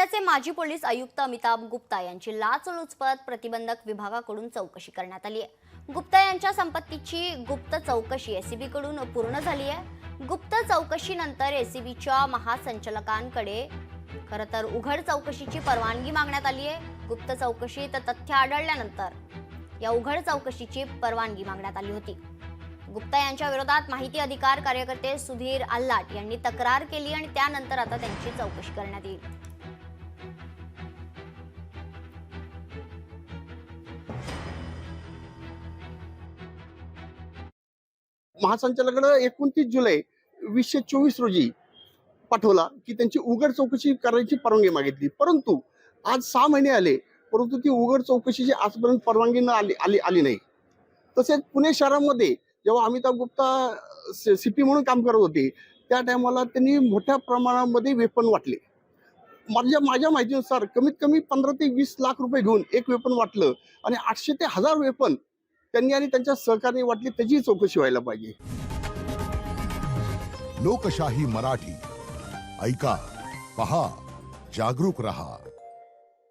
पुण्याचे माजी पोलीस आयुक्त अमिताभ गुप्ता यांची लाचलुचपत प्रतिबंधक विभागाकडून चौकशी करण्यात आली आहे। गुप्ता यांच्या संपत्तीची गुप्त चौकशी एसीबी कडून पूर्ण झाली आहे। गुप्त चौकशीनंतर एसीबीच्या महासंचालकांकडे खरं तर उघड चौकशीची परवानगी मागण्यात आली आहे। गुप्त चौकशीत तथ्य आढळल्यानंतर या उघड चौकशीची परवानगी मागण्यात आली होती। गुप्ता यांच्या विरोधात माहिती अधिकार कार्यकर्ते सुधीर आल्हाट यांनी तक्रार केली आणि त्यानंतर आता त्यांची चौकशी करण्यात येईल। महासंचालकांकडे 29 जुलै 2024 रोजी पाठवला की त्यांची उघड चौकशी करायची परवानगी मागितली, परंतु आज 6 महिने आले, परंतु ती उघड चौकशीची आजपर्यंत परवानगी आली नाही। तसेच पुणे शहरामध्ये जेव्हा अमिताभ गुप्ता सीपी म्हणून काम करत होते त्या टायमाला त्यांनी मोठ्या प्रमाणामध्ये वेपन वाटले। माझ्या माहितीनुसार कमीत कमी 15 ते 20 लाख रुपये घेऊन एक वेपन वाटलं आणि 800 ते 1000 वेपन त्यांनी आणि त्यांच्या सहकार्याने वाटली, त्याची चौकशी व्हायला पाहिजे। लोकशाही मराठी ऐका, पहा, जागरूक रहा।